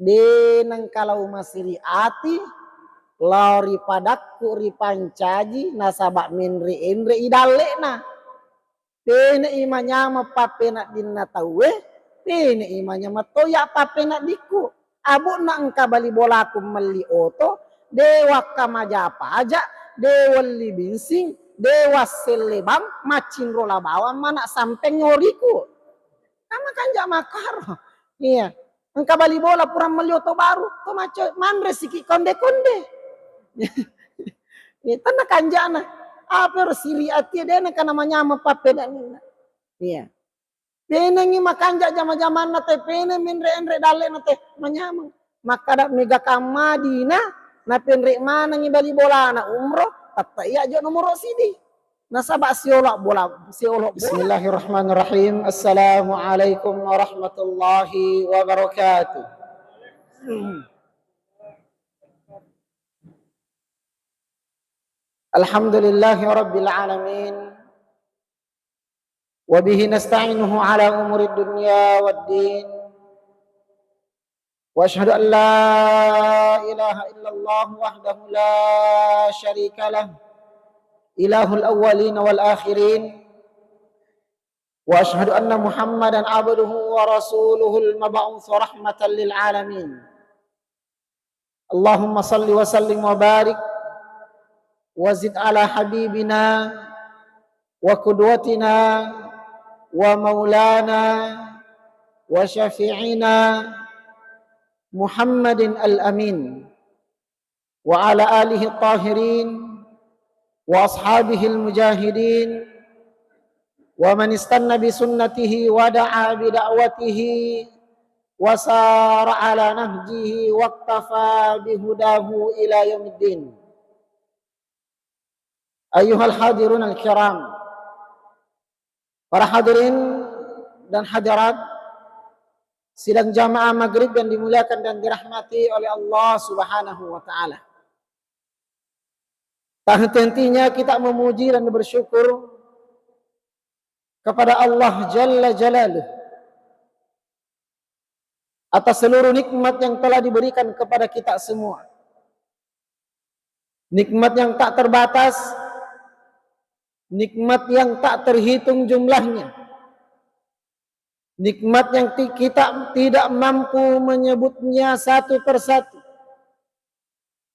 denang kalau masiri ati lori padakku ri pancaji nasabak minri indri idale na pene imanya mapapena dinna tawe pene imanya matoya papena diku abu na engka bali bolaku meli oto dewa kamajapa aja dewa libinsing dewa selebam macin rola bawa mana sampai ngoriku kama kanja makar iya engka bali bola purang meli oto baru to maco manre siki konde-konde tanah kanjana apa siri ati dena kana manyama papeda nina iya pene ngi makanja jama-jaman na te pene minre enre dale na te manyama maka mega kamadina na penre mana ngi bali bola na umroh tatta iya jo nomor sidi nasaba siolok bola siolok. Bismillahirrahmanirrahim. Assalamualaikum warahmatullahi wabarakatuh. Alhamdulillahi rabbil alamin. Wabihi nasta'inuhu ala umuri dunya waddin. Wa ashhadu an la ilaha illallah wahdahu la syarika lah. Ilahul awwalin wal akhirin. Wa ashhadu anna Muhammadan abduhu wa rasuluhul mab'uts rahmatan lil alamin. Allahumma salli wa sallim wa barik wazid ala habibina wa qudwatina wa maulana wa syafi'ina Muhammadin al-amin wa ala alihi tahirin wa ashabihi al-mujahidin wa man istanna bi sunnatihi wa da'a bi da'watihi wa sara ala nahjihi wa iktafa bi hudahu ila yaumiddin. Ayyuhal hadirun al-kiram, para hadirin dan hadirat sidang jamaah maghrib yang dimuliakan dan dirahmati oleh Allah Subhanahu wa ta'ala. Tak henti-hentinya kita memuji dan bersyukur kepada Allah Jalla Jalaluh atas seluruh nikmat yang telah diberikan kepada kita semua. Nikmat yang tak terbatas, nikmat yang tak terhitung jumlahnya, nikmat yang kita tidak mampu menyebutnya satu persatu.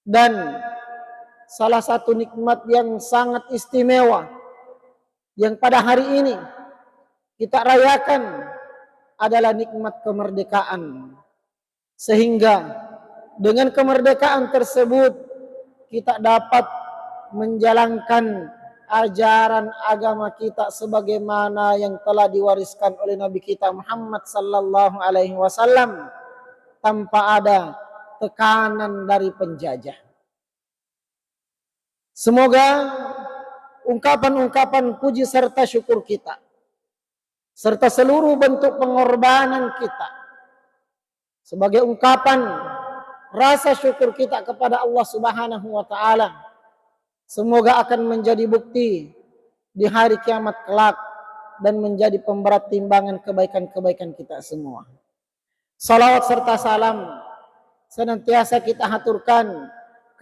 Dan salah satu nikmat yang sangat istimewa yang pada hari ini kita rayakan adalah nikmat kemerdekaan. Sehingga dengan kemerdekaan tersebut kita dapat menjalankan ajaran agama kita sebagaimana yang telah diwariskan oleh Nabi kita Muhammad sallallahu alaihi wasallam tanpa ada tekanan dari penjajah. Semoga ungkapan-ungkapan puji serta syukur kita serta seluruh bentuk pengorbanan kita sebagai ungkapan rasa syukur kita kepada Allah Subhanahu wa ta'ala semoga akan menjadi bukti di hari kiamat kelak dan menjadi pemberat timbangan kebaikan-kebaikan kita semua. Salawat serta salam senantiasa kita haturkan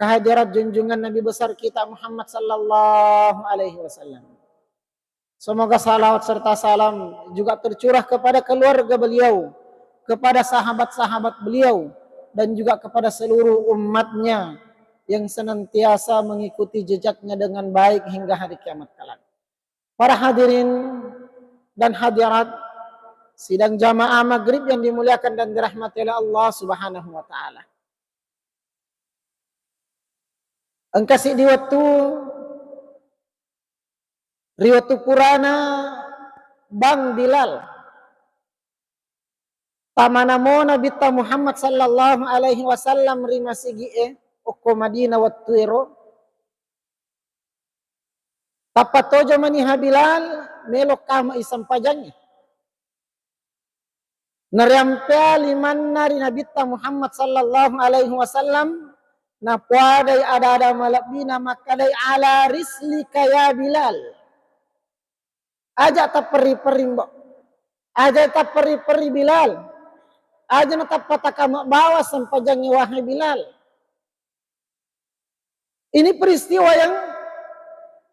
kehadirat junjungan Nabi besar kita Muhammad sallallahu alaihi wasallam. Semoga salawat serta salam juga tercurah kepada keluarga beliau, kepada sahabat-sahabat beliau, dan juga kepada seluruh umatnya yang senantiasa mengikuti jejaknya dengan baik hingga hari kiamat kelak. Para hadirin dan hadirat sidang jamaah maghrib yang dimuliakan dan dirahmati oleh Allah Subhanahu wa ta'ala. Engkasi di waktu purana Bang Bilal pamanamo Nabi Muhammad sallallahu alaihi wasallam rima sigie oko Madinah wattuero tapatojo maniha Bilal melok kama isang pajanya narampya liman nari Nabi Muhammad sallallahu alaihi wasallam na puadai ada malabina makadai ala rislika ya Bilal aja tak peri-peri mbok aja tak peri-peri Bilal aja natap pataka bawa sampajangi wahai Bilal. Ini peristiwa yang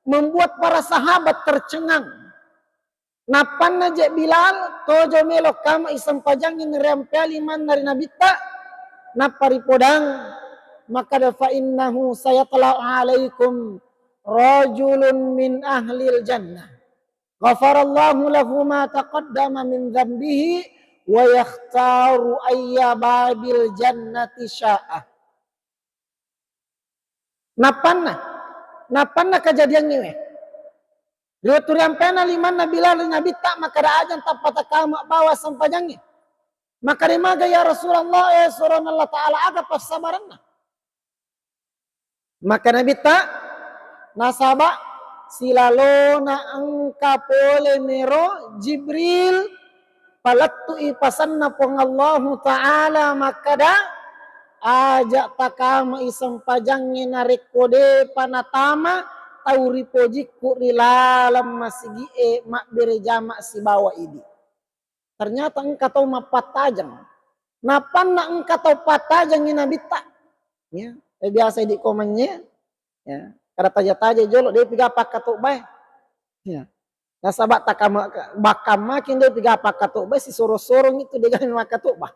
membuat para sahabat tercengang. Napan naja Bilal tojo melo kama isam pajangin rempeli man dari Nabi ta napari podang maka fa innahu sayatla alaikum rajulun min ahlil jannah ghafarallahu lahu ma taqaddama min dhanbihi wa yakhtaru ayya babil jannati sya'ah. Napanna kejadian ini. Riwayat turian pena liman Bilal Nabi tak maka ajan tak pataka bawa sampajangnya. Maka rimaga ya Rasulullah ya surah Allah Ta'ala aga pasabaranna. Maka Nabi tak nasaba silalona angka pole mero Jibril palattu ipasanna pong Allah Ta'ala maka da ajak takama isang pajangnya narik kode panatama tauri pojiku rilalam masigi mak berejama si bawa ini. Ternyata engkau tahu mapatajang. Napan na engkau tahu patajang ini Nabi tak. Ya, biasa di komennya. Ya, kada taja-taja jolo dia piga pak katuk bay. Ya. Nasabat takama bakam makin dia piga pak katuk bay si sorong-sorong itu dia gani mak katuk bah.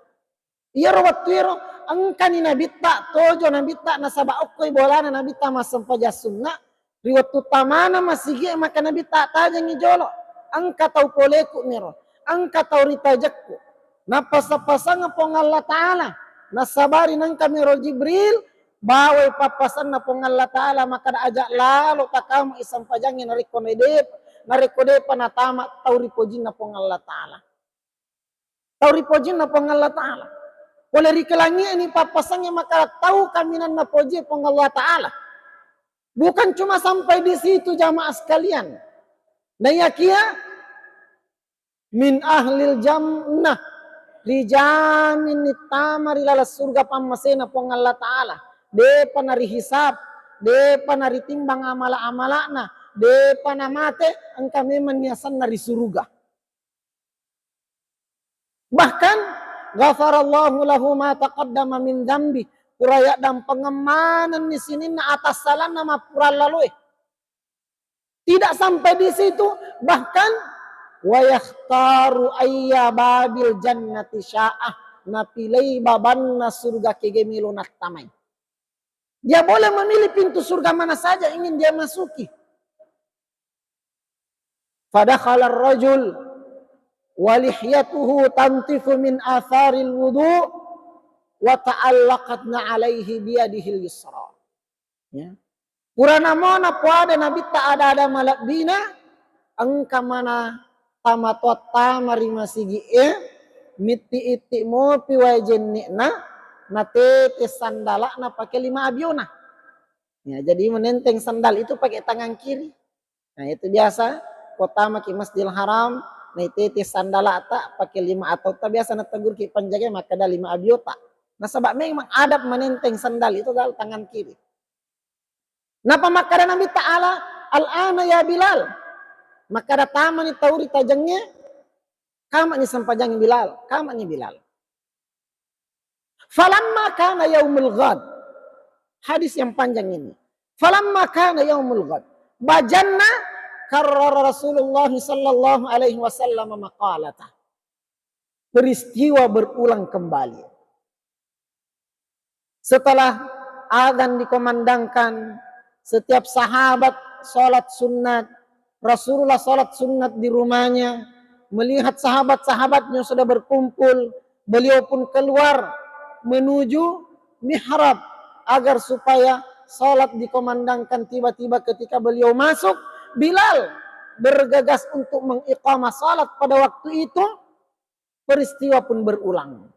Iya rawat tuiro engkau ni Nabi tak tojo Nabi tak nasaba okoi bolana Nabi tak masam paja sunnah. Riwat utamana masigi maka Nabi tak tajang ni jolo. Engkau tahu poleku nero. Angka tauritajakku. Napasa-pasang pong Allah Ta'ala. Nasabari nang kami ro Jibril. Bawai papasan na pong Allah Ta'ala. Maka ajak lalu takama isang pajangin narikode panatama tauripojin na pong Allah Ta'ala. Tauripojin na pong Allah Ta'ala. Oleh rikelangi ini papasangnya maka tahu kaminan na poji pong Allah Ta'ala. Bukan cuma sampai di situ jamaah sekalian. Nayakia min ahlil jannah rijamin nitamari lala surga pamasena pong Allah Ta'ala depa nari hisab depa nari timbang amala-amalana depa namate angka memang niasan nari surga bahkan ghafarallahu lahu ma taqaddama min dambi kuraya dan pengemanan di sini na atas salah nama pura lalu tidak sampai di situ bahkan wa yakhtaru ayya babil jannati sya'ah napilai babanna surga kegemilo naktamai. Dia boleh memilih pintu surga mana saja ingin dia masuki. Fadakhala ar-rajul wa lihyatuhu tantifu min atharil wudu' wa ta'allaqatna alaihi biyadihi al-yusra. Ya. Purana mona puada nabi ta ada malabina angka mana tamat tamari masigi miti iti mo piwajen na tete sandala na pakai 5 abiona. Ya, jadi menenteng sandal itu pakai tangan kiri. Nah itu biasa kota maki Masjidil Haram na tete sandala tak pakai 5 atau tak biasa na tegur ki penjaga maka ada 5 abiota. Nah sebab memang adab menenteng sandal itu dalam tangan kiri. Napa maka Nabi Ta'ala al-ana ya Bilal. Maka ada taman tauri tajangnya, kamaknya sampajang Bilal, kamaknya Bilal. Falamma kana yaumul ghad. Hadis yang panjang ini. Falamma kana yaumul ghad. Bajanna karrara Rasulullah sallallahu alaihi wasallam maqalata. Peristiwa berulang kembali. Setelah azan dikomandangkan, setiap sahabat sholat sunat, Rasulullah salat sunat di rumahnya, melihat sahabat-sahabatnya sudah berkumpul, beliau pun keluar menuju mihrab agar supaya salat dikomandangkan. Tiba-tiba ketika beliau masuk, Bilal bergegas untuk mengiqamah salat pada waktu itu, peristiwa pun berulang.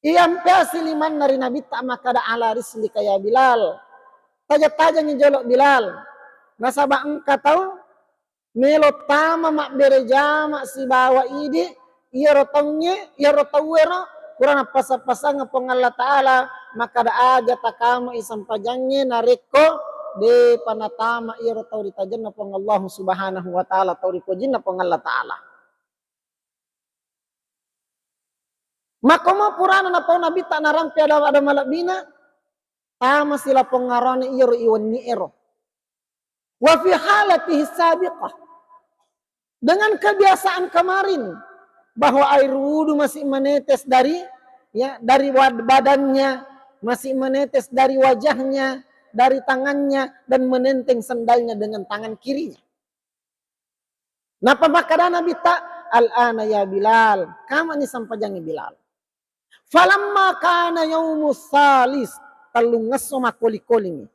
Iyam liman dari Nabi tak makada ala rislika ya Bilal. Taja-taja ngejolok Bilal. Nasabah engkau tahu melo tama mak berejama si bawa ide iya rotongnya iya rotawero kurang pasang pong Allah Ta'ala maka da aja takama isam pajangnya nareko de panatama iya rotaw ditajan pong Allah Subhanahu wa Ta'ala tau ripojin pong Allah Ta'ala. Maka mau purana na pau nabi tak narampi ada malabina, tama sila pengarane iro iwan ni ero. Wa fi halatihi sabiqah, dengan kebiasaan kemarin bahwa air wudu masih menetes dari badannya, masih menetes dari wajahnya, dari tangannya, dan menenteng sandalnya dengan tangan kirinya. Napa makada Nabi tak al-ana ya Bilal, kama ni sampajangi Bilal. Falamma kana yaumus salis, talung ngaso makoli-koli ni.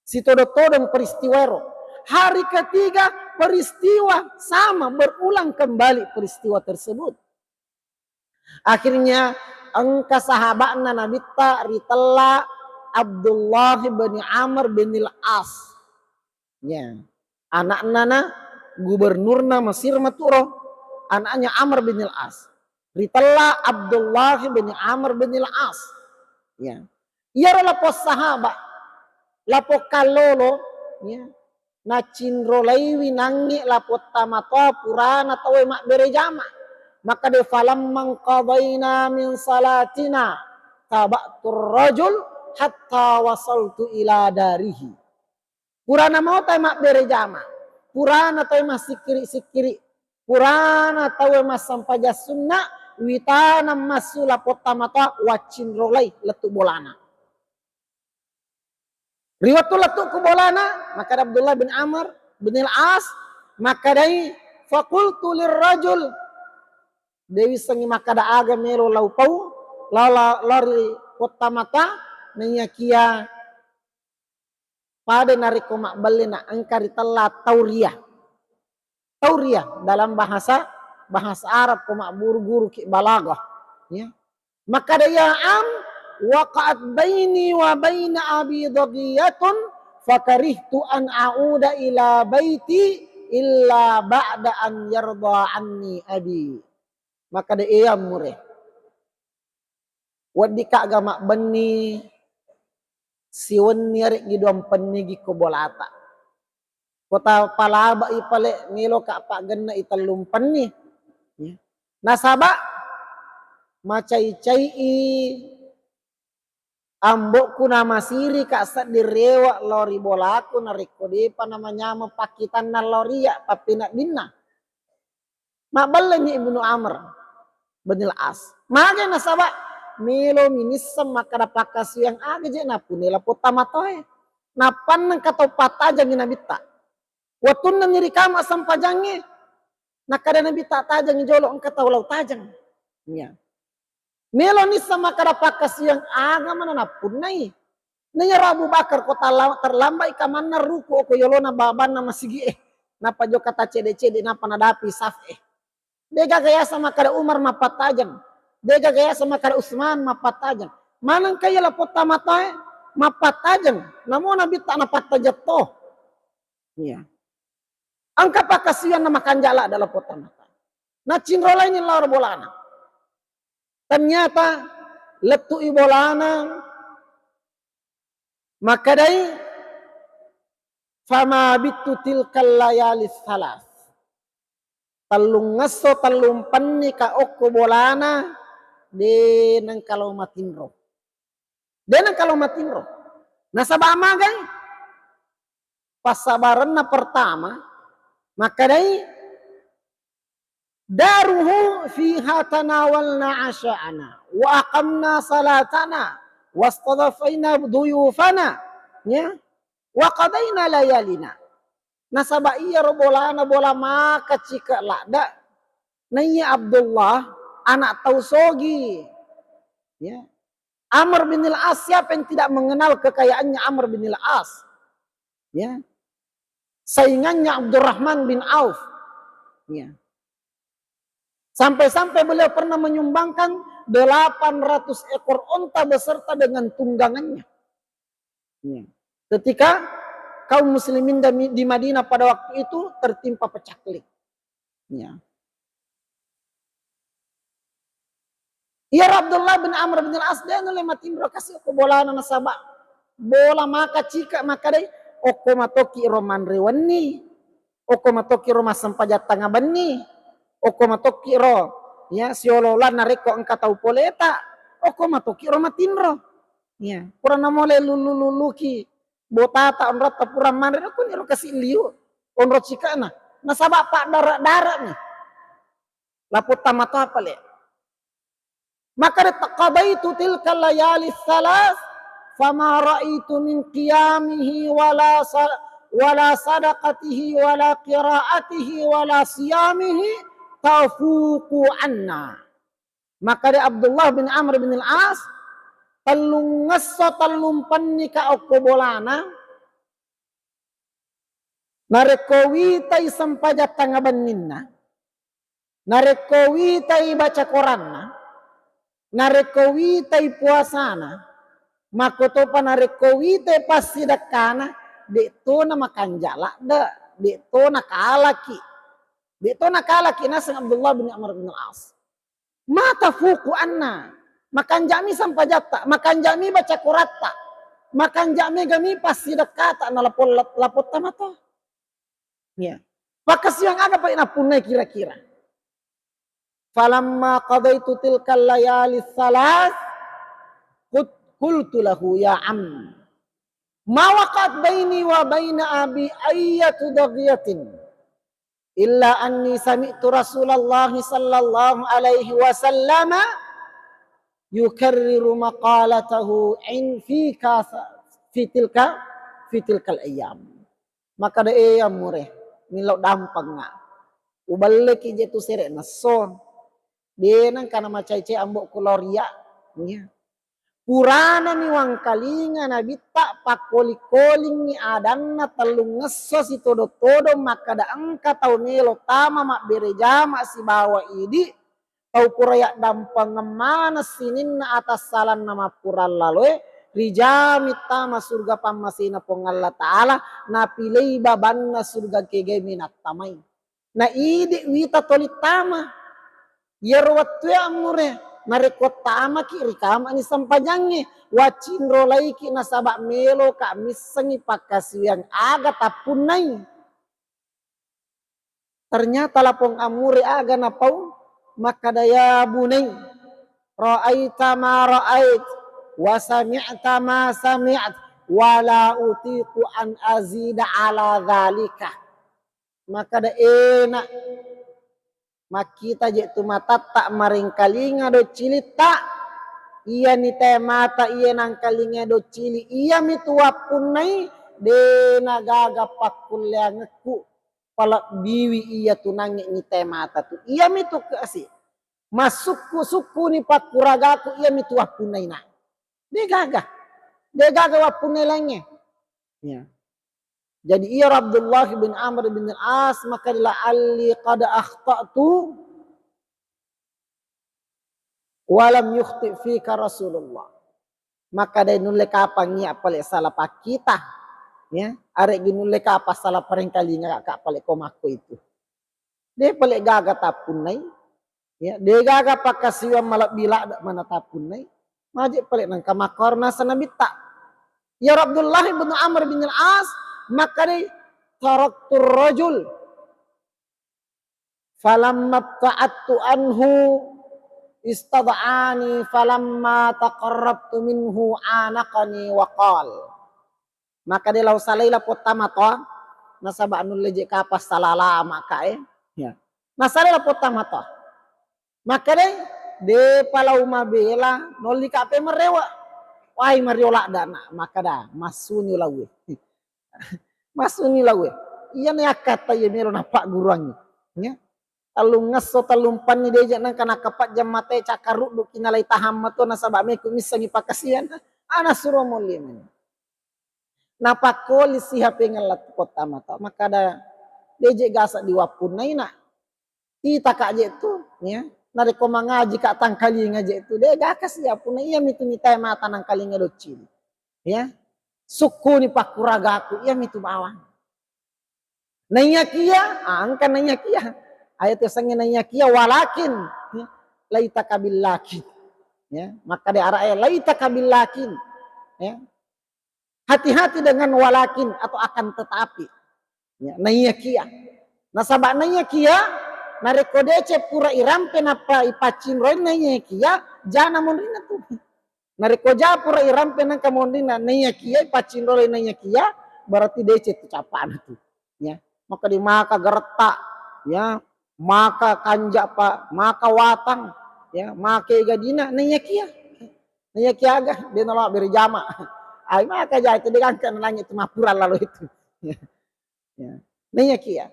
Si todo-todong peristiwa. Hari ketiga peristiwa sama, berulang kembali peristiwa tersebut. Akhirnya engka sahabatna Nabi ta ritalla Abdullah bin Amr bin al-As. Ya. Anak-anak gubernurna Mesir maturo, anaknya Amr bin al-As. Ritalla Abdullah bin Amr bin al-As. Ya. Ia lapo sahabat, lapo kalolo, ya. Na cinrolai winangi lapo tamato purana tawe mak berejama. Maka de falam mangqadaina min salatina tabatur rajul hatta wasaltu ila darihi. Purana mau tawe mak berejama. Purana tawe mak sikiri-sikiri. Purana tawe mak sampaja sunnah witana masula potamata wacin rolai letuk bolana. Riwatu letuk ku bolana, maka Abdullah bin Amr bin al-As, maka dai faqultu lirrajul, dewi sengi maka da aga melo laupau lari potamata nanyakia pada nariko mak balena angkari telah tauriyah. Tauriyah dalam bahasa Arab ko mak guru ki balagah, ya. Maka daya waqa'at baini wa baina abi dhagiyatun fakarihtu an a'uda ila baiti illa ba'da an yarda anni abi. Maka da iya mure wadi ka agama beni siwen nirik gidom penigi ko bolata kota palaba ipale milo ka pa ganna italum penni, ya. Nasaba macai-cai ambok ku nama siri kak sat direwa lori bolaku nariko depa namanya pakitan na loria papina binna. Mabalnya Ibnu Amr bin al-As. Mage nasaba milo minisam maka dapakas yang aga je na punela potamatoe. Napan nang katau patajang nabita. Watun nang nyeri kama sampajange. Nakada nabita tajang jolo engka tau lau tajang. Ya. Melo ni sama kada pakas yang aga mana na punai. Nanya Abu Bakar kota terlambai kamana ruku ko yolona babana masigi napa jo kata cede-cede napa nadapi saf Dega gaya sama kada Umar mapatajang. Dega gaya sama kada Utsman mapatajang. Manang kaya la pota matae mapatajang. Namo nabi tak napatajat to. Iya. Angka pakasian nama kanjala adalah pota mata. Na cinrola ini lor bolana. Ternyata letu ibolana maka dai fama bitu tilkal layalis salas. Talung ngaso talung panni ka okko bolana de nang kalau matinro. Nasaba amagai pasabaran na pertama maka dai daruhu fiha tanawalna asya'ana wa aqamna salatana wastadafaina duyufana, ya, wa qadaina layalina. Nasaba iya robolana bola maka cika lada nanya Abdullah anak Tausogi, ya. Amr bin al-As, siapa yang tidak mengenal kekayaannya Amr bin al-As, ya. Saingannya Abdurrahman bin Auf, ya. Sampai-sampai beliau pernah menyumbangkan 800 ekor onta beserta dengan tunggangannya. Ya. Ketika kaum muslimin di Madinah pada waktu itu tertimpa pecaklik. Ya. Iya Abdullah bin Amr bin al-As dia noleh matimbro kasih ko bola na nasaba. Bola maka cika maka dai oko matoki roman rewani. Oko matoki roma sampajat tangabani. Oko matoki ro ya siolola nareko engka tau poleta oko matoki romatinro ya purana mole lulu-luluki botata onrata pura manre aku niro kasih liu onrot sikana nasaba pak darak-darak nih laput tamato apa le maka taqabaitu tilka layali thalas fama ra'aitu min qiyamihi wala sadaqatihi wala qiraatihi wala siyamihi tafuqu anna. Maka dari Abdullah bin Amr bin al-As talung ngasso talung pannika okko bolana narekowitai sampajat tangabaninna narekowitai baca Quranna narekowitai puasana makoto panarekowitai pasidakana dekto na makanjala dekto na kalaki nasang Abdullah bin Amr bin al-As mata fuku anna makan jami sampajata makan jami baca Quratta makan jami gami pasidakata na lapot tamato ya pakas yang ada pa inapunay kira-kira falamma qadaitu tilkal layali thalas qultu lahu ya am ma waqat baini wa baina abi ayyatu daghiyatin illa anni sami'tu Rasulullah sallallahu alaihi wasallam yukarriru maqalatahu fi tilkal ayyam maka da mure milau dampang nga ubalik ije tu sere nason dia nang kana macai-cai ambok kuloria nya purana ni wang kalinga na bitta pakoli-koling ni adanna talung ngesso si todo-todo maka da angka tau nelo tama mak bereja mak si bawa idi tau puraya dampang ngemana sinin na atas salan nama pural laloe rijami tama surga pamasina pong Allah Ta'ala na pilay baban na surga kegay minat tamay na idi wita tolit tama yerwat tuya amure narekot tama ki rikama ni sampajangi wacin rolay ki nasaba melo ka misangi pakasiyang aga tapunay ternyata lapong amure aga na pau makadaya bunay ra'aita ma ra'ait wa sami'ta ma sami'at wala utiqu an azida ala dhalika maka da enak makita je tu mata tak maring kalinga do cilita iya ni teh mata iya nang kalinga do cili iya mitua punai de nagaga pakulya ngeku pala biwi iya tunangi ni teh mata tu iya mitu kasih masukku suku ni pakuragaku iya mitua punai na dia gagah wapunai langnya ya jadi ia Abdullah bin Amr bin al-As maka la'alli qad akhta'tu walam yukhti fika Rasulullah maka day nulle kapang niya pala salah pakita ya arek ginulle kapa salah pareng kali nga ka pala komako itu de pala gaga tapunay ya de gaga pakasiwa malak bila mana tapunay maji pala nang kamakor na sa nabita ya Abdullah bin Amr bin al-As maka day taraktur rajul falamma ta'attu anhu istad'ani falamma taqarrabtu minhu anaqani wa qal maka day law salayla potama to nasaba anul leje kapas salala maka ya nasalayla potama to maka day de palau mabela noli kape merewa wai mariola dana maka da masuni lawe masuni lawe iya ni akata ya mero napak guruannya ya talung ngaso talung pan ni deja nang kana kapat jam mate cakaruk du kinalay taham mato nasaba me kumisangi pakasian ana suro molim napakoli si hape ngalat kota mata maka da deje gasa diwapunay na kita kaje tu ya nareko mangaji ka tangkali ngaje itu de gakas ya punay iya mitu ni tay mata nang kalinga do cili ya suku ni pakuragaku iya mitu bawang nanya kia angka nanya kia ayat yang nanya kia walakin ya, laita kabil lakin ya maka di arah laita kabil lakin ya hati-hati dengan walakin atau akan tetapi ya nanya kia nasabak nanya kia nareko dece pura irampe napa ipacin roin nanya kia jana mondina tu. Nareko ja pura irampe nang kamondina nanya kia ipacin roin nanya kia berarti dece tu capana tu. Ya, maka di maka gerta ya, maka kanja pa, maka watang ya, maka gadina nanya kia. Nanya kia aga dia nolak beri jama. Ai maka ja itu diangkat langit itu mapura lalu itu. Ya. Nanya kia.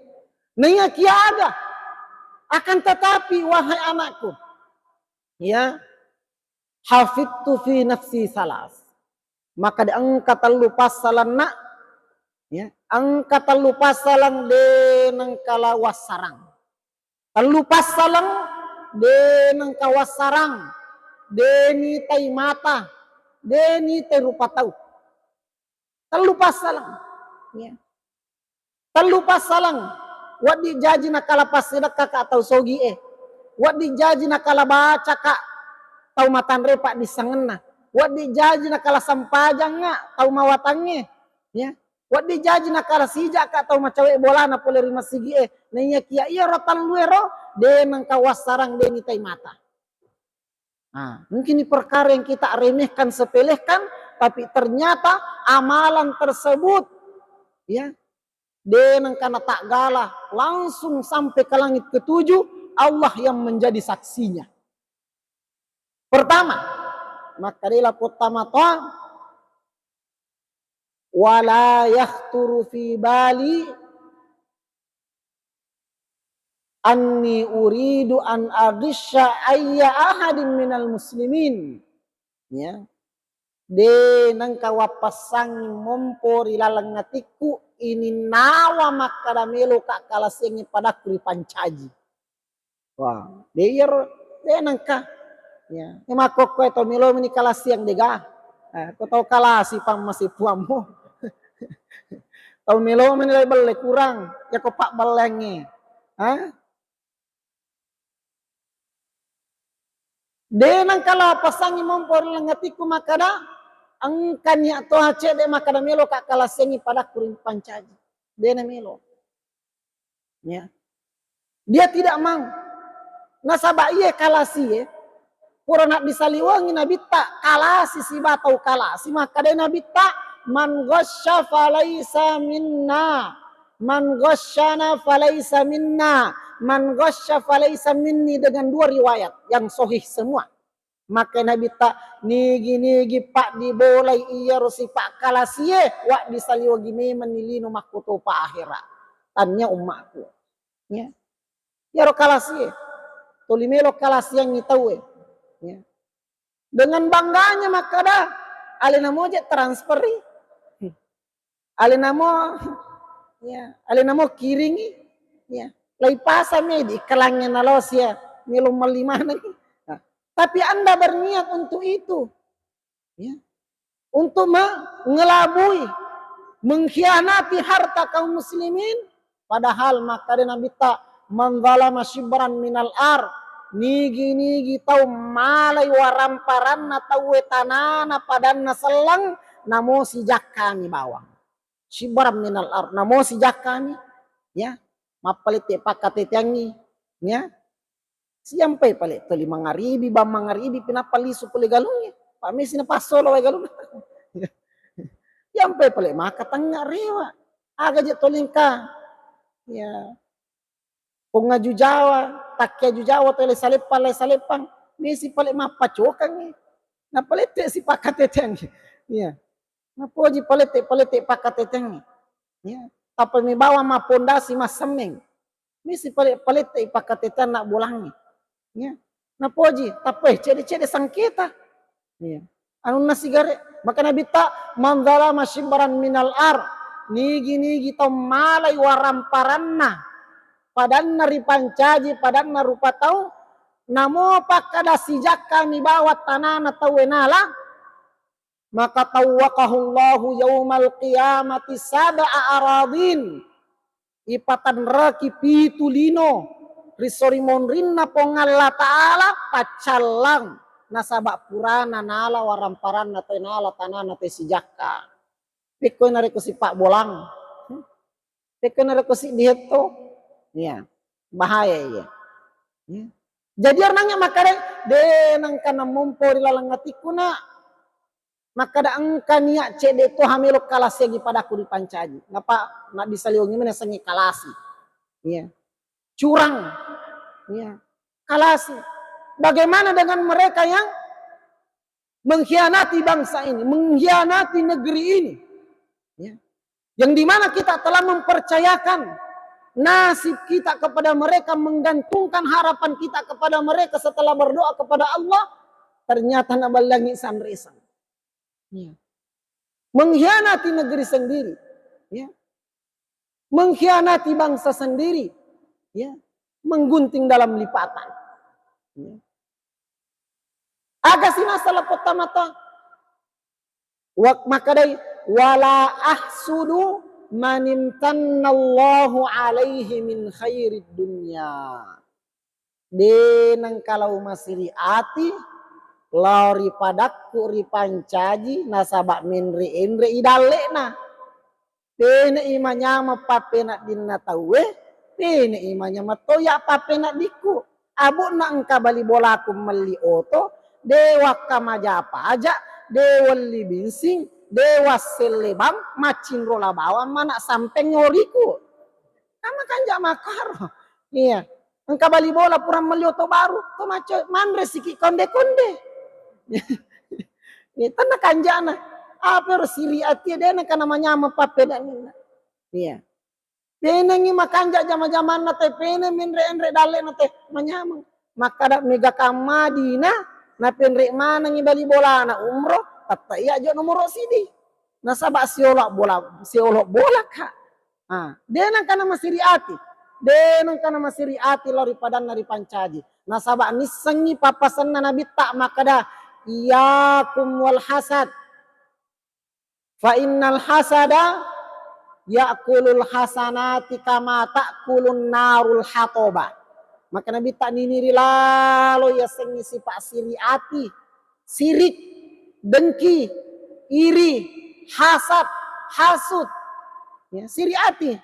Nanya kia aga. Akan tetapi wahai anakku, ya, hafidtu fi nafsi salas. Maka diangkat telu pasalan nak, ya, angkat telu pasalan denang kalawas sarang. Telu pasalan denang kawas sarang, deni tai mata, deni tai rupa tau. Telu pasalan, ya. Telu pasalan. Wat di jaji nakala pasida kakak atau sogi Wat di jaji nakala baca kak tau matan repak di sangena. Wat di jaji nakala sampajang nga tau mawatange. Ya. Wat di jaji nakala sijak kak tau macawe bola na pole rima sigi Nanya kia iya rotan luero de nang kawas sarang de nitai mata. Nah, mungkin ini perkara yang kita remehkan sepelehkan tapi ternyata amalan tersebut ya denang karena tak galah langsung sampai ke langit ketujuh Allah yang menjadi saksinya. Pertama, maka dia pertama toa wala yahturu fi bali anni uridu an agisha ayya ahadin minal muslimin. Ya. De nang kawapasangi mompori lalang ngatiku ini nawa makadamelo kak kalasengi pada kuri pancaji. Wah, de nangka ya. Ema koko itu milo mini kalasiang dega. Kau tahu kalasi pam masih puamu. Tahu milo mini beli kurang ya kau pak belenge. De nang kala pasangi mompori langatiku makada angkanya to hace de makada melo kak kalasengi pada kuring pancaji. De na melo. Ya. Dia tidak mau. Nasaba iye kalasi pura nak disaliwangi nabita kalasi si batau kalasi maka de nabita man ghasya falaysa minna. Man ghasyana falaysa minna. Man ghasya falaysa minni dengan dua riwayat yang sahih semua. Maka Nabi tak nigi pak dibolai iya rosi pak kalasie wak disaliwa gini menilinu makuto pa akhirat. Tanya umatku. Ya. Ya ro kalasie. Tolimelo kalasi yang ngitawe. Ya. Dengan bangganya maka dah alena mo je transferi. Alena mo kiringi. Ya. Lai pasame di kelangnya nalosia melo malimana. Tapi Anda berniat untuk itu. Ya. Untuk mengelabui, mengkhianati harta kaum muslimin. Padahal maka Nabi tak manzalama shibran minal ar. Nigi tau malay waramparan tau wetanana padanna selang. Namo sijak kami bawang. Shibran minal ar. Namo sijak kami. Ya. Mapalite pakatetiangi. Ya. Siampai paling tali mangaribi bam mangaribi pinapalisu puli galungnya pak mesi na pasolo ay galung siampai paling maka tengah rewa aga je tolingka ya pungaju Jawa takya Jawa tole salepang mesi paling mapacokang na palete si pakateteng ya na poji palete pakateteng ya tapi mi bawa ma pondasi masemeng mesi palete pakateteng nak bolangnya. Ya, na poji, tapi cede sangketa. Ya, anu nasigare, maka Nabi tak manzala masyimbaran minal ar, nigi tau malay waramparanna, padanna ripancaji, padanna rupa tau, namo pakada sijak kami bawa tanana tau enala, maka tawakahullahu yaumal qiyamati sab'a aradin, ipatan raki pitulino, risori monrinna pongalla ta'ala pacalang nasaba purana nala waramparan na nala tanana te sijakka pikoy na reko si pak bolang pikoy na reko si dieto ya bahaya ya Ya. Jadi orangnya maka de nang kana mumpo di lalangatiku na maka da angka niat cede to hamilo kalas lagi padaku di pancaji. Napa nak disaliungi mana sangi kalasi. Ya. Curang. Ya. Kalasi. Bagaimana dengan mereka yang mengkhianati bangsa ini, mengkhianati negeri ini. Ya. Yang dimana kita telah mempercayakan nasib kita kepada mereka, menggantungkan harapan kita kepada mereka setelah berdoa kepada Allah, ternyata nabalangi sanrisan. Ya. Mengkhianati negeri sendiri, ya. Mengkhianati bangsa sendiri, ya. Menggunting dalam lipatan. Ya. Aga sinasala potamata. Maka dari wala ahsudu manimtannallahu alaihi min khairid dunya. Denang kalau masih ati lori padaku ripancaji nasabak minri inri idalena. Pene imanya mapapena dinna tawe, pene imanya matoya papena diku. Abu na engka bali bolaku meli oto, dewa kamajapa aja, dewa libinsing, dewa selebam, macin rola bawa mana sampai ngoriku. Kama kanja makar. Iya. Engka bali bola purang meli oto baru, to maco manre siki konde-konde. Ini tanah kanjana. Apa siri ati dena kana manyama papeda nina. Iya. Pene ngi makanja jama-jaman nate pene minre-enre dale nate manyama. Maka dak mega kamadina na penre mana ngi bali bola na umroh tata iya jo nomor sidi. Nasaba siolok bola ka. Ah, dena kana masiri ati. Dena kana masiri ati lori padan nari pancaji. Nasaba nisengi papasan na nabi tak makada iyakum wal hasad. Fa innal hasada ya'kulul hasanati kama ta'kulun narul hatoba. Maka Nabi tak niniri lalo ya sengi sifat siri ati, sirik, dengki, iri, hasad, hasud. Ya, siri ati.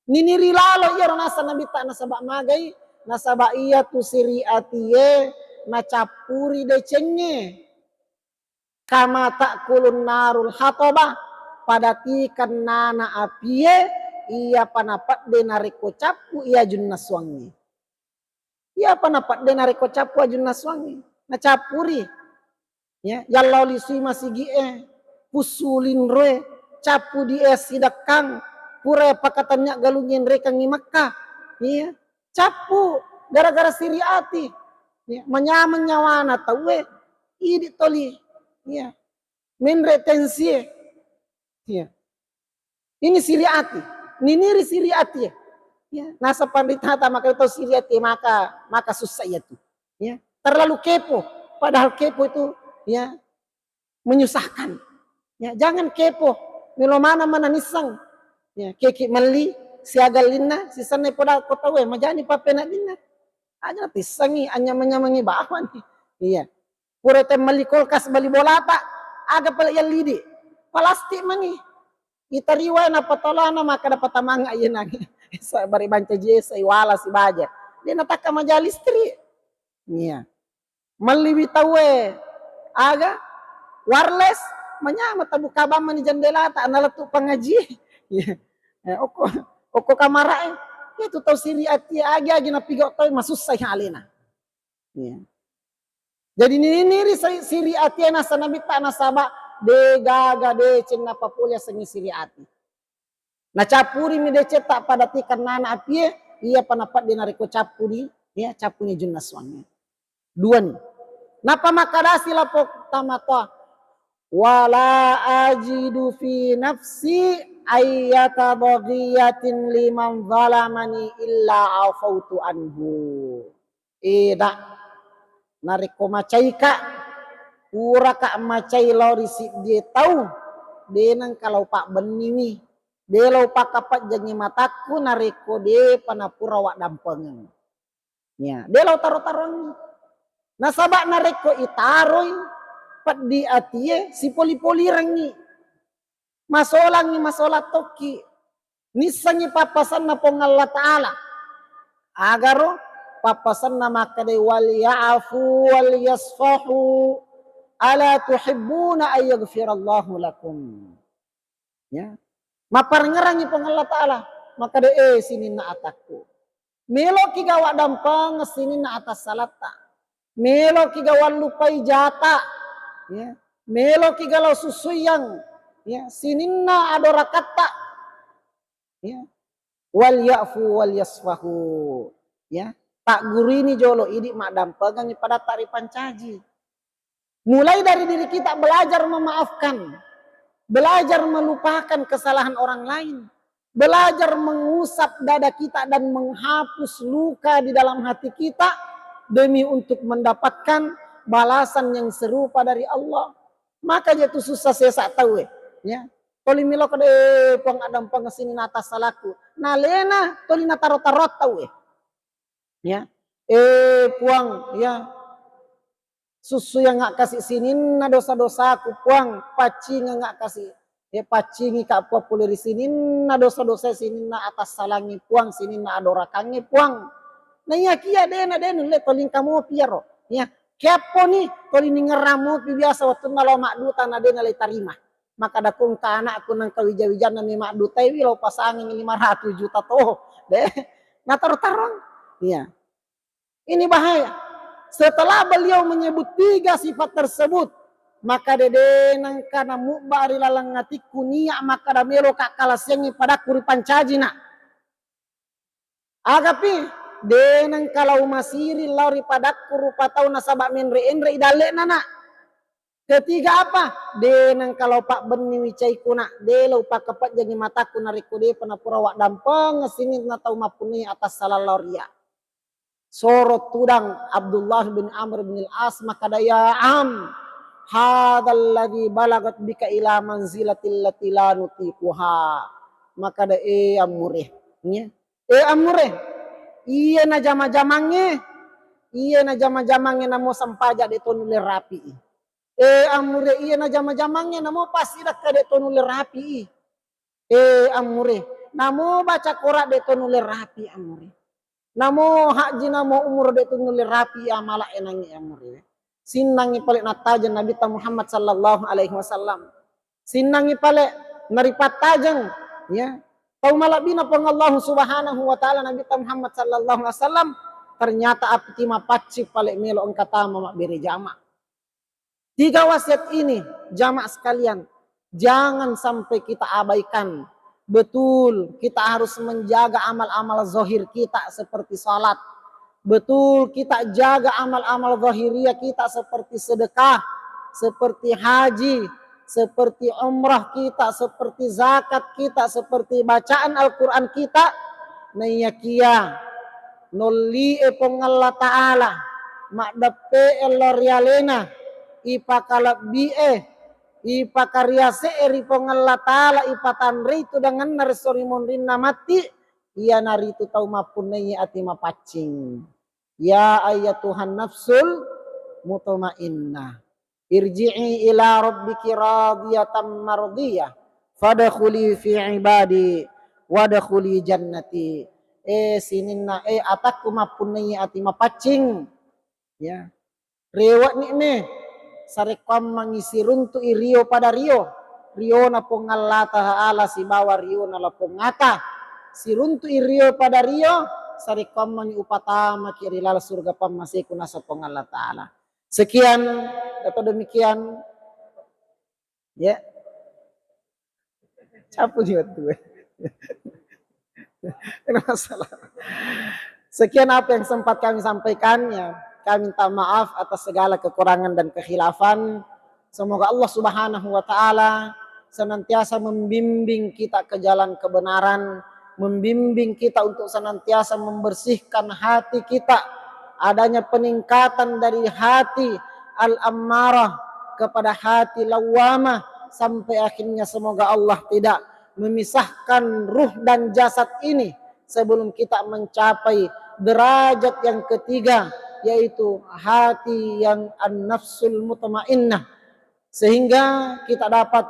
Niniri lalo ya nasa Nabi tak nasabak magai, nasabak iya tu siri ati ye nacapuri decenge. Kama ta'kulun narul hatoba. Padatikan nana apie ia panapat denariko capu ia junnas wangi. Ia panapat denariko capu ia junnas wangi. Na capuri. Ya, yallau lisui masih gie pusulin roe capu di sidakang pura pakatannya galungin reka ngi Makkah. Iya, capu gara-gara siri ati. Ya, menyaman nyawana tawe idi toli. Ya. Men retensie. Ya. Ini siri ati, niniri siri ati ya. Ya. Nasa panditata maka itu siri ati maka susah ya tuh. Ya. Terlalu kepo, padahal kepo itu ya menyusahkan. Ya, jangan kepo, milo mana nisang. Ya, keki meli siaga lina, sisane poda kota we majani papena lina. Aja tisangi anya menyamangi bawan. Iya. Purete meli kulkas bali bolata, aga pala yang lidi. Plastik mangi. Kita riway na patolana maka dapat tamang ayen lagi. Sa bari banca jesa iwala si baja. Dia nataka majalis tri. Iya. Maliwi tawe. Aga wireless manyama tabu kabama ni jendela ta analatu pangaji. Iya. Oko kamara itu tahu siri ati agi napigo tahu masusah halina. Iya. Jadi ini siri ati nasa nabi tak nasaba de gaga de cina papulia sengi siri ati. Na capuri mi de cetak pada tikan nana apie ia panapat de nariko capuri ya capuni junnas wangi. Dua nih. Napa makadasi lapo tamata wala ajidu fi nafsi ayyata baghiyatin liman zalamani illa afautu anhu. Ida nariko macaika pura ka macai lori si dia tahu denang kalau pak beniwi de lo pak kapat jangi mataku nariko de panapura wak dampengan ya de lo taro-taron nasabak nariko itaroi pat di atie si poli-poli rangi masolangi masolat toki nisangi papasan na pong Allah Ta'ala agaro papasan nama kade wal ya'fu wal yasfahu ala tuhibbuna ayaghfirallahu lakum. Ya. Mapar ngerangi Allah Ta'ala. Maka de sini na ataku. Melo kigawa dampang sini na atas salata. Melo kigawa lupai jata. Ya. Melo kigalau susuyang. Ya. Sini na adora kata. Ya. Wal ya'fu wal yasfahu. Ya. Tak gurini jolo idik mak dampangan pada tari pancaji. Mulai dari diri kita belajar memaafkan. Belajar melupakan kesalahan orang lain. Belajar mengusap dada kita dan menghapus luka di dalam hati kita. Demi untuk mendapatkan balasan yang serupa dari Allah. Maka itu susah saya tahu. Ya. Toli milo kade pang adam pang sini atas salahku. Nah lena toli na tarot-tarot tahu. Ya. Puang ya. Susu yang nggak kasih sini na dosa-dosaku puang pacing nggak kasih ya pacingi kak puang pulih di sini na dosa-dosa sini na atas salangi puang sini na adorakangi puang nah ya kia dena le tolong kamu piaro ya kepo nih tolong ngeramu biasa waktu nalo mak duta na dena le tarima maka dakung ka anak aku nang kawija-wijan na mak duta lo pasangin 500 juta toh deh nah taruh-taruh ya ini bahaya. Setelah beliau menyebut 3 sifat tersebut, maka dede nang kana mubari lalang ngatiku niya maka da melo kakalas yang pada kuri pancajina. Agapi de nang kalau masiri lauri pada kuru patau nasabak menre enre idale nana. Ketiga apa? De nang kalau pak beni wicai kuna de lo pak kepat jadi mataku nariku de penapura wak dampeng sini na tau mapuni atas salah lauria. Sorot tudang Abdullah bin Amr bin al-As maka daya hadzal ladzi balagat bika ila manzilatil lati la nutiquha maka da amure nya amure iya na jama-jamange namo sampaja de tonule rapi amure iya na jama-jamange namo pasti dak de tonule rapi amure namo baca Quran de tonule rapi amure namo haji namo umur de tunuli rapi amala enangi amuri sinangi pale natajan Nabi Muhammad sallallahu alaihi wasallam sinangi pale naripat tajang ya tau malabina pang Allah subhanahu wa taala Nabi Muhammad sallallahu alaihi wasallam ternyata apti mapacci pale melo engkata mak beri jama 3 wasiat ini jamaah sekalian jangan sampai kita abaikan. Betul, kita harus menjaga amal-amal zahir kita seperti salat. Betul, kita jaga amal-amal zahiriyah kita seperti sedekah, seperti haji, seperti umrah kita, seperti zakat kita, seperti bacaan Al-Quran kita. Nayakia, nolli epong Allah Ta'ala, makdape elorialena, ipakalab bi'e, ipakarya seeri pongalla taala ipatanri itu dengan narsori mondrin namati ia nari itu tau mapunai ati mapacing ya ayatuhan nafsul mutmainnah irji'i ila rabbiki radiyatan mardiyah fadkhuli fi ibadi wadkhuli jannati sininna ataku mapunai ati mapacing ya rewat ni sarekam mengisi runtu rio pada rio na pongalla ta'ala si bawa rio na lapongata si runtu rio pada rio sarekam mangi upatama kirilal surga pamasiku nasa pongalla ta'ala sekian atau demikian ya capu juga tuh masalah sekian apa yang sempat kami sampaikan ya. Kami minta maaf atas segala kekurangan dan kekhilafan. Semoga Allah Subhanahu wa taala senantiasa membimbing kita ke jalan kebenaran, membimbing kita untuk senantiasa membersihkan hati kita. Adanya peningkatan dari hati al-ammarah kepada hati lawamah sampai akhirnya semoga Allah tidak memisahkan ruh dan jasad ini sebelum kita mencapai derajat yang ketiga yaitu hati yang an-nafsul mutmainnah sehingga kita dapat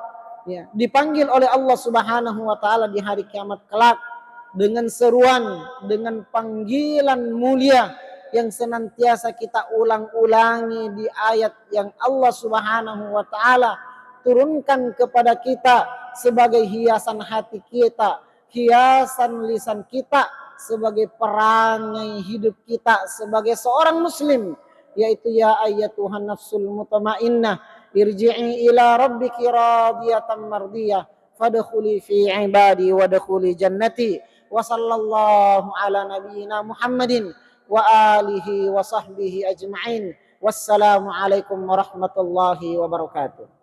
ya, dipanggil oleh Allah Subhanahu wa taala di hari kiamat kelak dengan seruan, dengan panggilan mulia yang senantiasa kita ulang-ulangi di ayat yang Allah Subhanahu wa taala turunkan kepada kita sebagai hiasan hati kita, hiasan lisan kita, sebagai perangai hidup kita sebagai seorang muslim, yaitu ya ayyatuhan nafsul mutmainnah irji'i ila rabbiki radiyatan mardiyah fadkhuli fi ibadi wadkhuli jannati wa sallallahu ala nabiyyina Muhammadin wa alihi wa sahbihi ajma'in. Wassalamu alaikum warahmatullahi wabarakatuh.